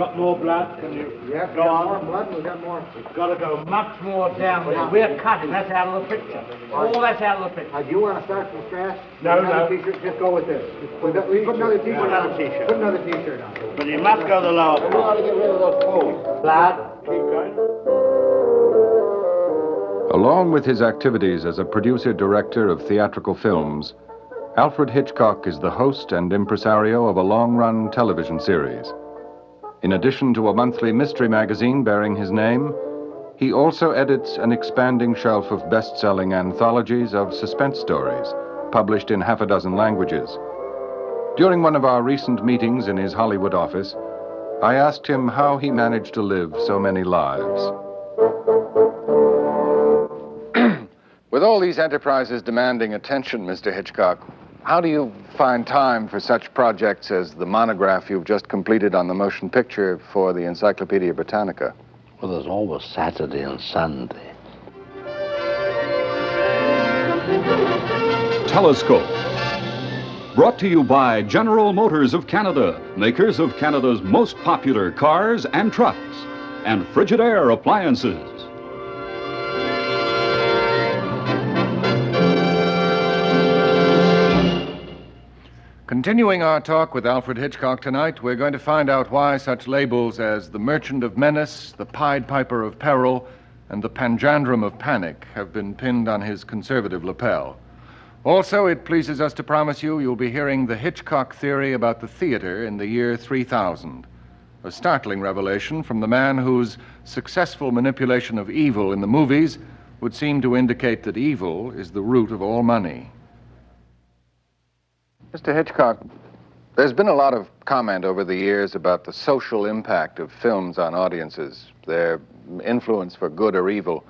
got more blood? Can you Yep, go on? more blood, we've got more. We've got to go much more down there. We're cutting, that's out of the picture. All that's out of the picture. Do you want to start from scratch? No, no. T-shirt, just go with this. Put another t-shirt Put another t-shirt. Put another t-shirt on. But you must go the lower part. We ought to get rid of those folds. Blood. Keep going. Along with his activities as a producer-director of theatrical films, Alfred Hitchcock is the host and impresario of a long-run television series. In addition to a monthly mystery magazine bearing his name, he also edits an expanding shelf of best-selling anthologies of suspense stories, published in half a dozen languages. During one of our recent meetings in his Hollywood office, I asked him how he managed to live so many lives. With all these enterprises demanding attention, Mr. Hitchcock, how do you find time for such projects as the monograph you've just completed on the motion picture for the Encyclopedia Britannica? Well, there's always Saturday and Sunday. Telescope. Brought to you by General Motors of Canada, makers of Canada's most popular cars and trucks, and Frigidaire appliances. Continuing our talk with Alfred Hitchcock tonight, we're going to find out why such labels as the Merchant of Menace, the Pied Piper of Peril, and the Panjandrum of Panic have been pinned on his conservative lapel. Also, it pleases us to promise you'll be hearing the Hitchcock theory about the theater in the year 3000. A startling revelation from the man whose successful manipulation of evil in the movies would seem to indicate that evil is the root of all money. Mr. Hitchcock, there's been a lot of comment over the years about the social impact of films on audiences, their influence for good or evil.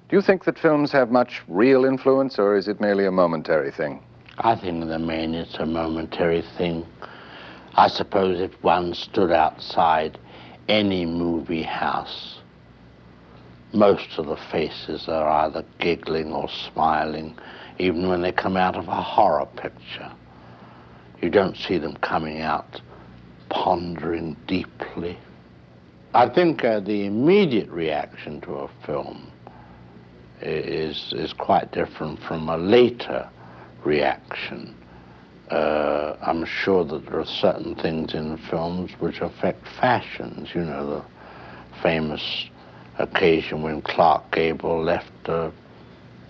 Do you think that films have much real influence, or is it merely a momentary thing? I think in the main it's a momentary thing. I suppose if one stood outside any movie house, most of the faces are either giggling or smiling, even when they come out of a horror picture. You don't see them coming out pondering deeply. I think the immediate reaction to a film is quite different from a later reaction. I'm sure that there are certain things in films which affect fashions. You know, the famous occasion when Clark Gable left a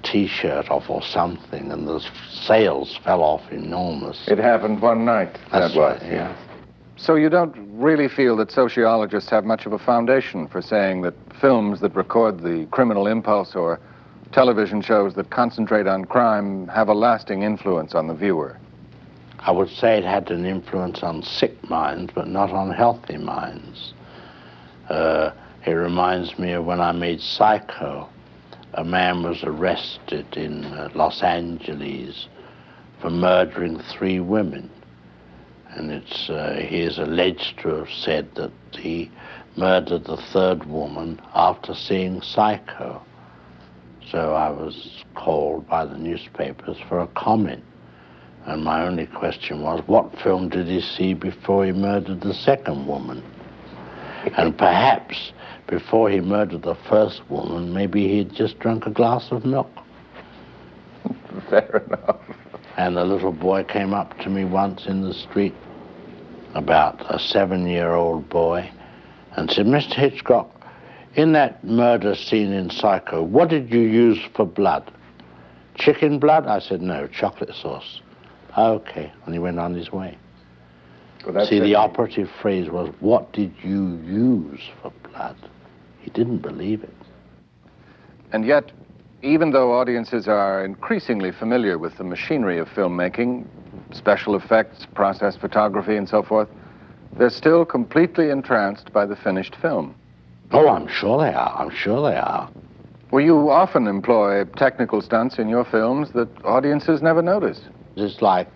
T-shirt off or something, and the sales fell off enormous. It happened one night. That's that was, right, yeah. So you don't really feel that sociologists have much of a foundation for saying that films that record the criminal impulse or television shows that concentrate on crime have a lasting influence on the viewer? I would say it had an influence on sick minds, but not on healthy minds. It reminds me of when I made Psycho. A man was arrested in Los Angeles for murdering 3 women. And he is alleged to have said that he murdered the 3rd woman after seeing Psycho. So I was called by the newspapers for a comment. And my only question was, what film did he see before he murdered the 2nd woman? And perhaps before he murdered the 1st woman, maybe he'd just drunk a glass of milk. Fair enough. And the little boy came up to me once in the street, about a 7-year-old boy, and said, Mr. Hitchcock, in that murder scene in Psycho, what did you use for blood? Chicken blood? I said, no, chocolate sauce. Okay, and he went on his way. Well, see, the operative phrase was, what did you use for blood? He didn't believe it. And yet, even though audiences are increasingly familiar with the machinery of filmmaking, special effects, process photography, and so forth, they're still completely entranced by the finished film. Oh, I'm sure they are. I'm sure they are. Well, you often employ technical stunts in your films that audiences never notice. It's like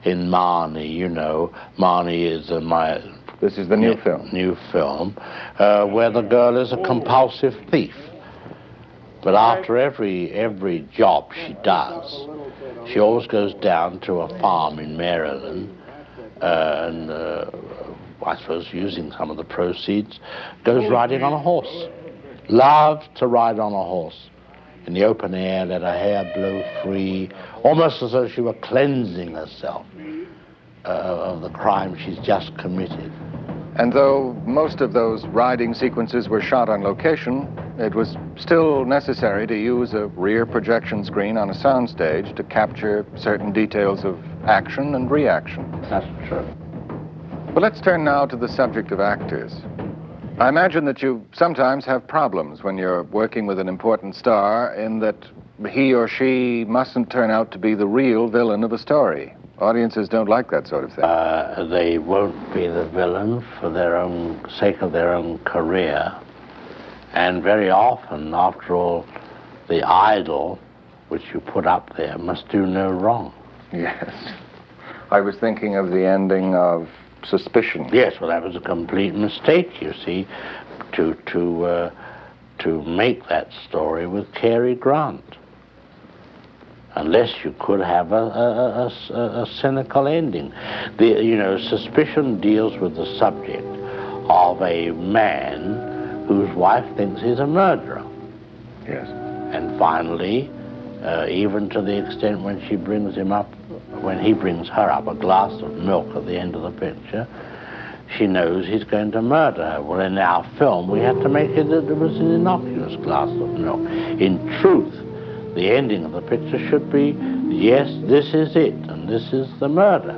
in Marnie, you know. Marnie is This is the new film. New film, where the girl is a compulsive thief. But after every job she does, she always goes down to a farm in Maryland, and I suppose using some of the proceeds, goes riding on a horse. Loved to ride on a horse. In the open air, let her hair blow free, almost as though she were cleansing herself of the crime she's just committed. And though most of those riding sequences were shot on location, it was still necessary to use a rear projection screen on a soundstage to capture certain details of action and reaction. That's true. But let's turn now to the subject of actors. I imagine that you sometimes have problems when you're working with an important star in that he or she mustn't turn out to be the real villain of a story. Audiences don't like that sort of thing. They won't be the villain for their own sake of their own career. And very often, after all, the idol which you put up there must do no wrong. Yes. I was thinking of the ending of Suspicion. Yes, well, that was a complete mistake, you see, to make that story with Cary Grant. Unless you could have a cynical ending. Suspicion deals with the subject of a man whose wife thinks he's a murderer. Yes. And finally, even to the extent when he brings her up a glass of milk at the end of the picture, she knows he's going to murder her. Well, in our film, we had to make it that it was an innocuous glass of milk. In truth, the ending of the picture should be, yes, this is it, and this is the murder.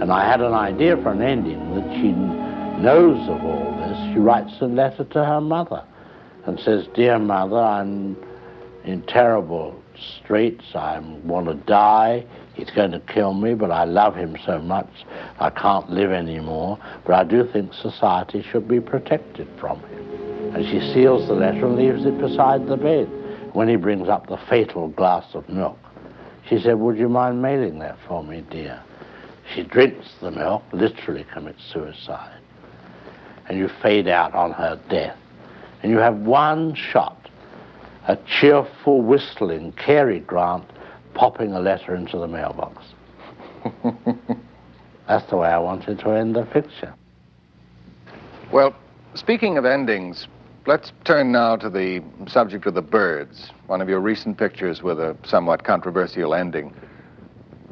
And I had an idea for an ending that she knows of all this. She writes a letter to her mother and says, "Dear mother, I'm in terrible straits. I want to die. He's going to kill me, but I love him so much I can't live anymore. But I do think society should be protected from him." And she seals the letter and leaves it beside the bed. When he brings up the fatal glass of milk, she said, "Would you mind mailing that for me, dear?" She drinks the milk, literally commits suicide. And you fade out on her death. And you have one shot, a cheerful, whistling Cary Grant popping a letter into the mailbox. That's the way I wanted to end the picture. Well, speaking of endings, let's turn now to the subject of The Birds, one of your recent pictures with a somewhat controversial ending.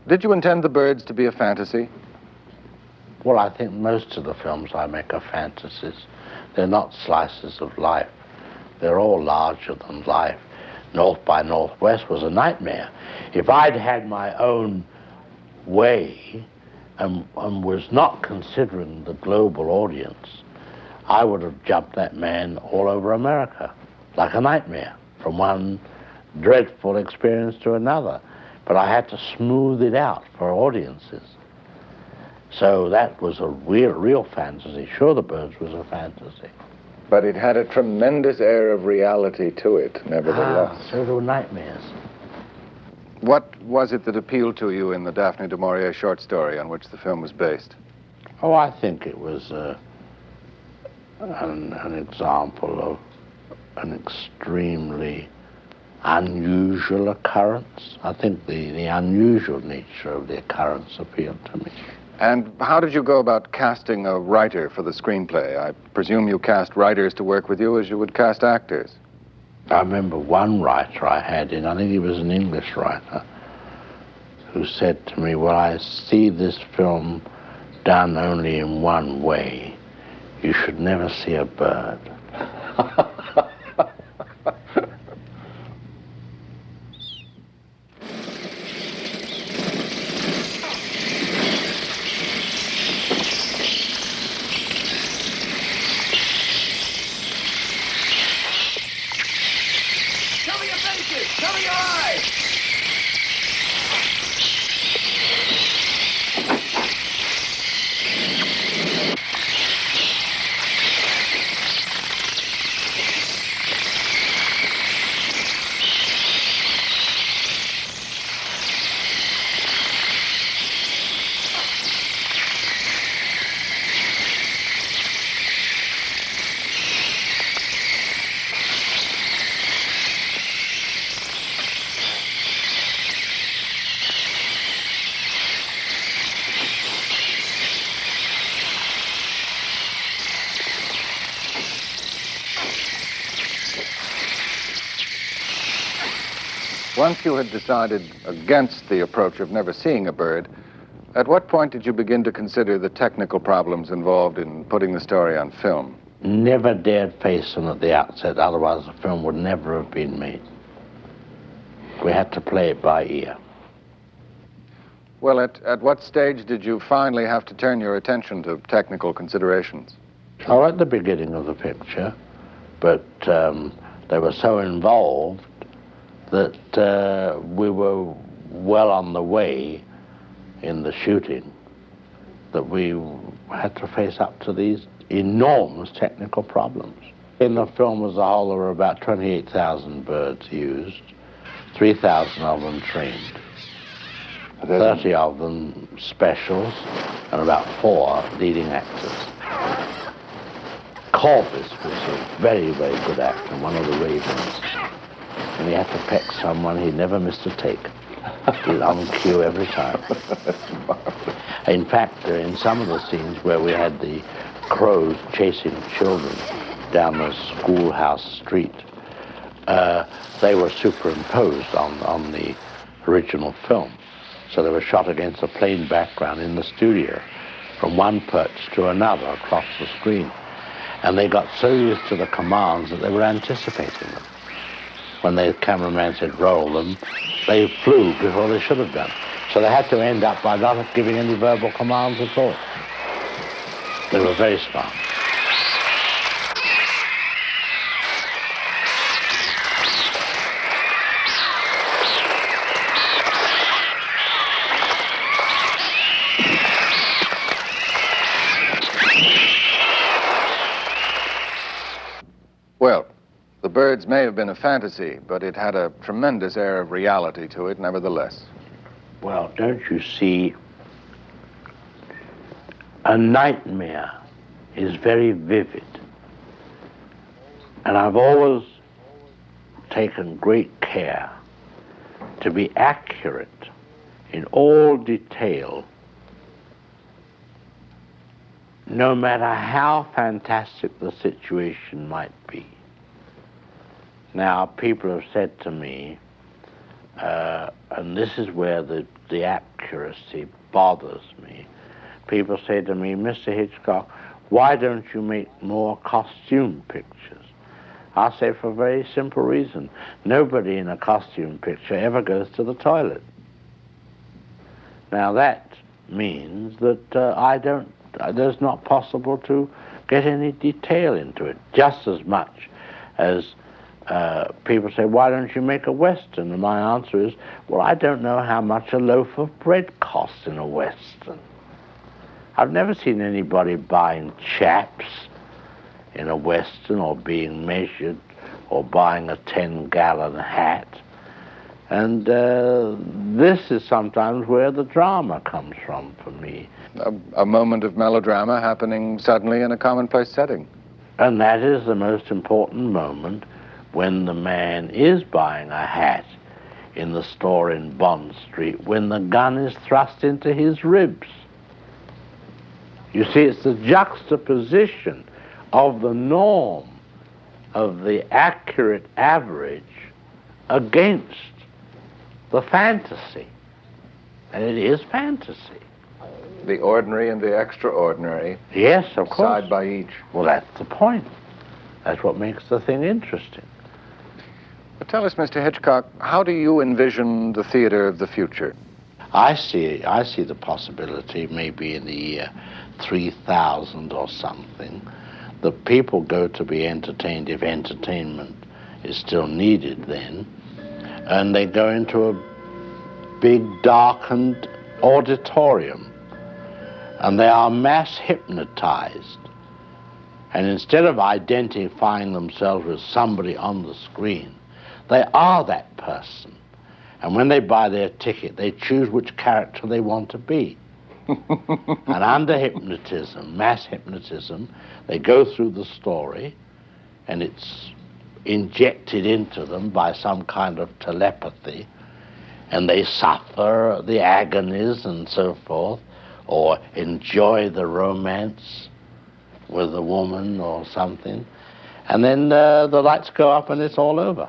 Did you intend The Birds to be a fantasy? Well, I think most of the films I make are fantasies. They're not slices of life. They're all larger than life. North by Northwest was a nightmare. If I'd had my own way and was not considering the global audience, I would have jumped that man all over America, like a nightmare, from one dreadful experience to another. But I had to smooth it out for audiences. So that was a real fantasy. Sure, The Birds was a fantasy. But it had a tremendous air of reality to it, nevertheless. So do nightmares. What was it that appealed to you in the Daphne du Maurier short story on which the film was based? Oh, I think it was an example of an extremely unusual occurrence. I think the unusual nature of the occurrence appealed to me. And how did you go about casting a writer for the screenplay? I presume you cast writers to work with you as you would cast actors. I remember one writer I had in, I think he was an English writer, who said to me, "Well, I see this film done only in one way. You should never see a bird." Cover your faces! Cover your eyes! Once you had decided against the approach of never seeing a bird, at what point did you begin to consider the technical problems involved in putting the story on film? Never dared face them at the outset, otherwise the film would never have been made. We had to play it by ear. Well, at what stage did you finally have to turn your attention to technical considerations? Oh, at the beginning of the picture, but they were so involved that we were well on the way in the shooting that we had to face up to these enormous technical problems. In the film as a whole, there were about 28,000 birds used, 3,000 of them trained, 30 of them specials, and about 4 leading actors. Corvus was a very, very good actor, one of the Ravens. When he had to peck someone, he never missed a take. He was on cue every time. In fact, in some of the scenes where we had the crows chasing children down the schoolhouse street, they were superimposed on the original film. So they were shot against a plain background in the studio, from one perch to another across the screen. And they got so used to the commands that they were anticipating them. When the cameraman said roll them, they flew before they should have done. So they had to end up by not giving any verbal commands at all. They were very smart. Well, the birds may have been a fantasy, but it had a tremendous air of reality to it, nevertheless. Well, don't you see, a nightmare is very vivid. And I've always taken great care to be accurate in all detail, no matter how fantastic the situation might be. Now, people have said to me, and this is where the accuracy bothers me, people say to me, Mr. Hitchcock, why don't you make more costume pictures? I say for a very simple reason. Nobody in a costume picture ever goes to the toilet. Now that means that there's not possible to get any detail into it, just as much as people say, why don't you make a Western? And my answer is, well, I don't know how much a loaf of bread costs in a Western. I've never seen anybody buying chaps in a Western, or being measured, or buying a 10-gallon hat. And this is sometimes where the drama comes from for me. A moment of melodrama happening suddenly in a commonplace setting. And that is the most important moment, when the man is buying a hat in the store in Bond Street, when the gun is thrust into his ribs. You see, it's the juxtaposition of the norm, of the accurate average, against the fantasy. And it is fantasy. The ordinary and the extraordinary. Yes, of course. Side by each. Well, that's the point. That's what makes the thing interesting. But tell us, Mr. Hitchcock, how do you envision the theater of the future? I see the possibility, maybe in the year 3000 or something, that people go to be entertained, if entertainment is still needed then, and they go into a big darkened auditorium, and they are mass hypnotized. And instead of identifying themselves with somebody on the screen, they are that person. And when they buy their ticket, they choose which character they want to be. And under hypnotism, mass hypnotism, they go through the story, and it's injected into them by some kind of telepathy, and they suffer the agonies and so forth, or enjoy the romance with a woman or something, and then the lights go up and it's all over.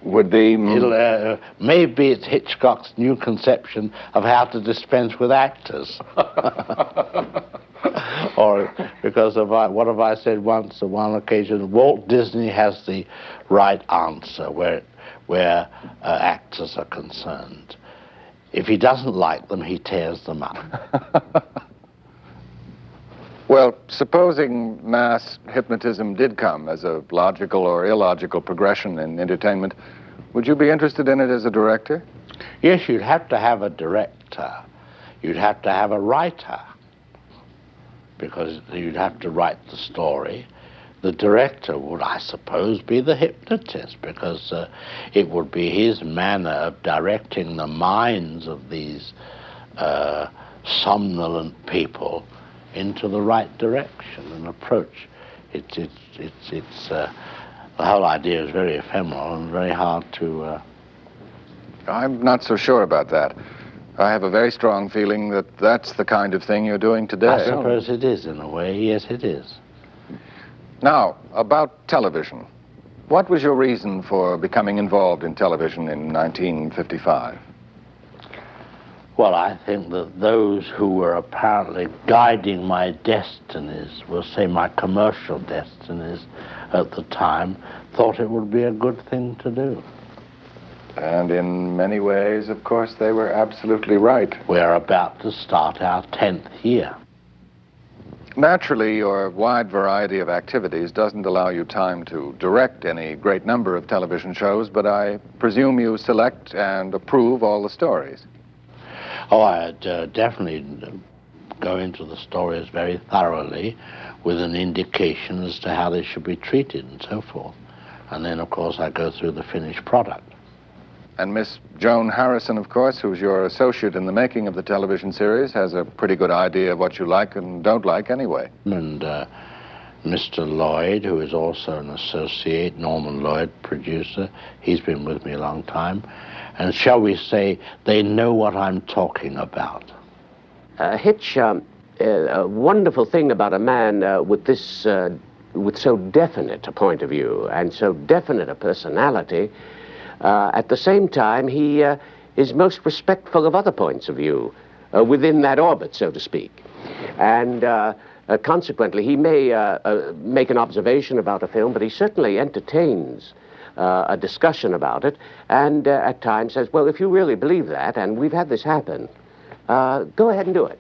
would be... Maybe it's Hitchcock's new conception of how to dispense with actors. Or because what have I said once on one occasion? Walt Disney has the right answer where actors are concerned. If he doesn't like them, he tears them up. Well, supposing mass hypnotism did come as a logical or illogical progression in entertainment, would you be interested in it as a director? Yes, you'd have to have a director. You'd have to have a writer, because you'd have to write the story. The director would, I suppose, be the hypnotist, because it would be his manner of directing the minds of these somnolent people into the right direction and approach. The whole idea is very ephemeral and very hard to... I'm not so sure about that. I have a very strong feeling that that's the kind of thing you're doing today. I suppose it is, in a way. Yes, it is. Now, about television. What was your reason for becoming involved in television in 1955? Well, I think that those who were apparently guiding my destinies, we'll say my commercial destinies at the time, thought it would be a good thing to do. And in many ways, of course, they were absolutely right. We're about to start our 10th year. Naturally, your wide variety of activities doesn't allow you time to direct any great number of television shows, but I presume you select and approve all the stories. Oh, I'd definitely go into the stories very thoroughly with an indication as to how they should be treated and so forth. And then, of course, I go through the finished product. And Miss Joan Harrison, of course, who's your associate in the making of the television series, has a pretty good idea of what you like and don't like anyway. And Mr. Lloyd, who is also an associate, Norman Lloyd, producer, he's been with me a long time. And shall we say, they know what I'm talking about. Hitch, a wonderful thing about a man with so definite a point of view and so definite a personality, at the same time, he is most respectful of other points of view within that orbit, so to speak. And consequently, he may make an observation about a film, but he certainly entertains a discussion about it, and at times says, well, if you really believe that, and we've had this happen, go ahead and do it.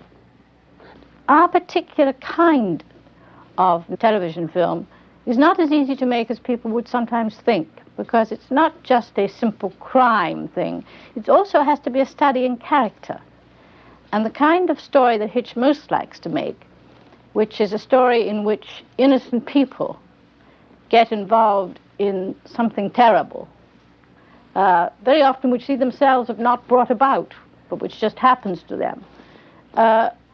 Our particular kind of television film is not as easy to make as people would sometimes think, because it's not just a simple crime thing. It also has to be a study in character. And the kind of story that Hitch most likes to make, which is a story in which innocent people get involved in something terrible, very often which see themselves have not brought about, but which just happens to them,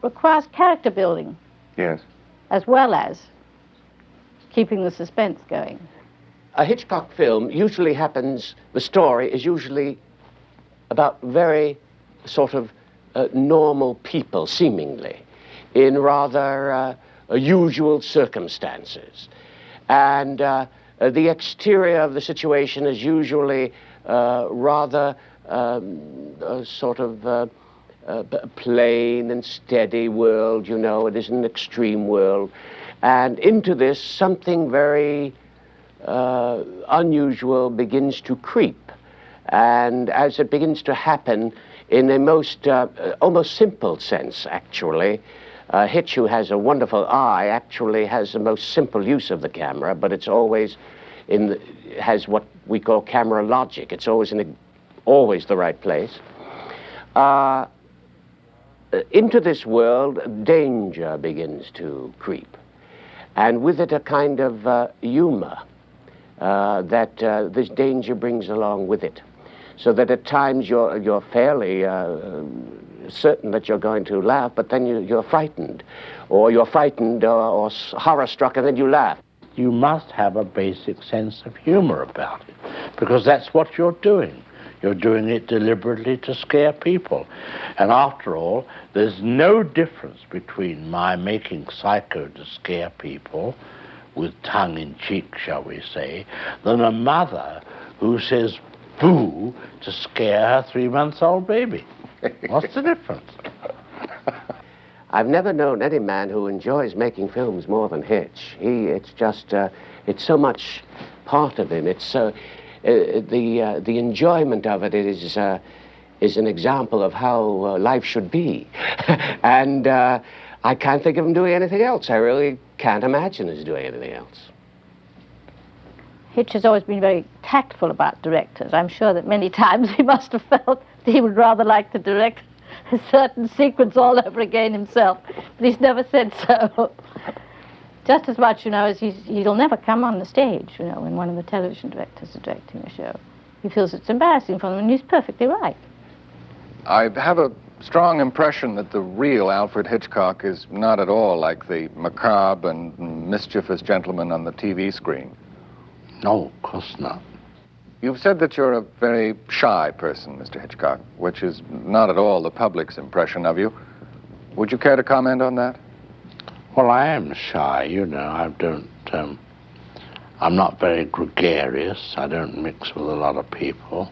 requires character building. Yes. As well as keeping the suspense going. A Hitchcock film usually happens, the story is usually about very sort of normal people, seemingly, in rather usual circumstances. And the exterior of the situation is usually rather sort of plain and steady world, you know, it is an extreme world. And into this, something very unusual begins to creep. And as it begins to happen in a most, almost simple sense, actually, Hitch, who has a wonderful eye, actually has the most simple use of the camera, but it's always has what we call camera logic. It's always always the right place. Into this world, danger begins to creep. And with it, a kind of humor that this danger brings along with it. So that at times you're fairly certain that you're going to laugh, but then you're frightened. Or you're frightened or horror-struck, and then you laugh. You must have a basic sense of humor about it, because that's what you're doing. You're doing it deliberately to scare people. And after all, there's no difference between my making Psycho to scare people, with tongue-in-cheek, shall we say, than a mother who says, boo to scare her 3-month-old baby. What's the difference? I've never known any man who enjoys making films more than Hitch. It's just, it's so much part of him. It's so, the enjoyment of it is an example of how life should be. And I can't think of him doing anything else. I really can't imagine us doing anything else. Hitch has always been very tactful about directors. I'm sure that many times he must have felt that he would rather like to direct a certain sequence all over again himself, but he's never said so. Just as much, as he'll never come on the stage, when one of the television directors is directing a show. He feels it's embarrassing for them, and he's perfectly right. I have a strong impression that the real Alfred Hitchcock is not at all like the macabre and mischievous gentleman on the TV screen. No, of course not. You've said that you're a very shy person, Mr. Hitchcock, which is not at all the public's impression of you. Would you care to comment on that? Well, I am shy, I'm not very gregarious. I don't mix with a lot of people.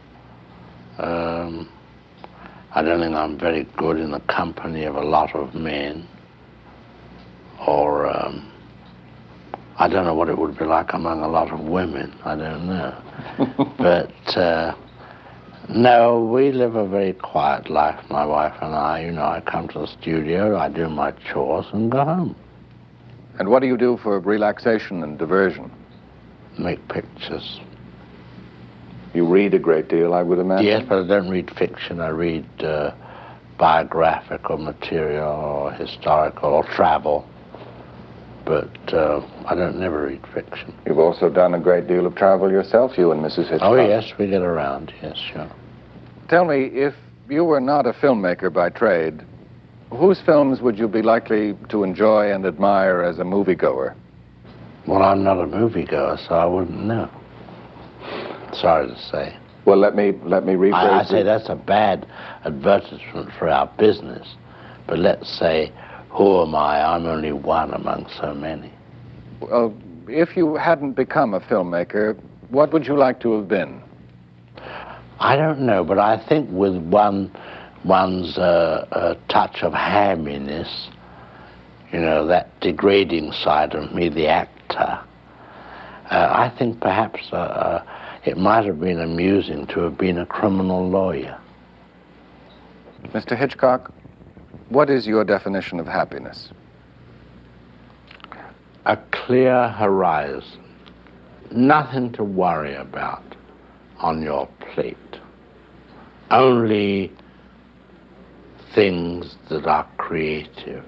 I don't think I'm very good in the company of a lot of men. Or, I don't know what it would be like among a lot of women. I don't know. But, no, we live a very quiet life, my wife and I. I come to the studio, I do my chores, and go home. And what do you do for relaxation and diversion? Make pictures. You read a great deal, I would imagine? Yes, but I don't read fiction. I read biographical material or historical or travel. But I don't never read fiction. You've also done a great deal of travel yourself, you and Mrs. Hitchcock. Oh, yes, we get around, yes, sure. Tell me, if you were not a filmmaker by trade, whose films would you be likely to enjoy and admire as a moviegoer? Well, I'm not a moviegoer, so I wouldn't know. Sorry to say. Well, let me rephrase I say that's a bad advertisement for our business. But let's say, who am I? I'm only one among so many. Well, if you hadn't become a filmmaker, what would you like to have been? I don't know, but I think with one's touch of hamminess, that degrading side of me, the actor, I think perhaps it might have been amusing to have been a criminal lawyer. Mr. Hitchcock, what is your definition of happiness? A clear horizon. Nothing to worry about on your plate. Only things that are creative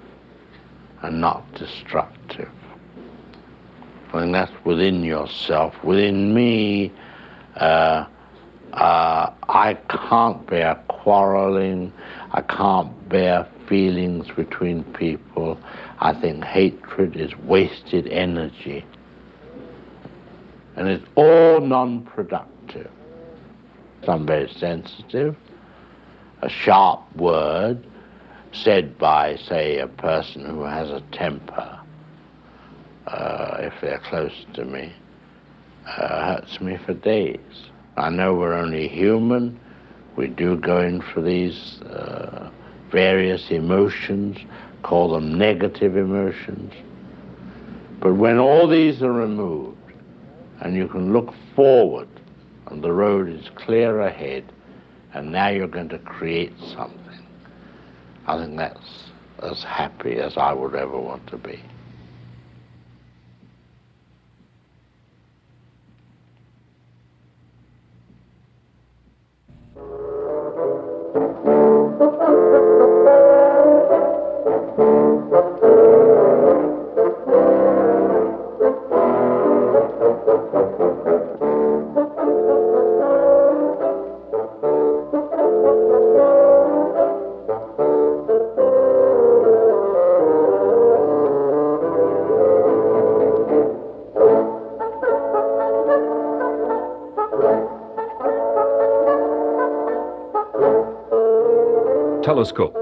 and not destructive. I think that's within yourself. Within me, I can't bear quarreling. I can't bear feelings between people. I think hatred is wasted energy. And it's all non-productive. I'm very sensitive. A sharp word said by, say, a person who has a temper, if they're close to me, hurts me for days. I know we're only human. We do go in for these various emotions, call them negative emotions. But when all these are removed, and you can look forward, and the road is clear ahead, and now you're going to create something, I think that's as happy as I would ever want to be. Telescope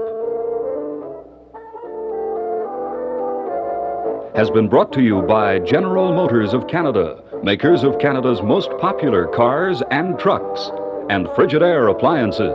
has been brought to you by General Motors of Canada, makers of Canada's most popular cars and trucks, and Frigidaire appliances.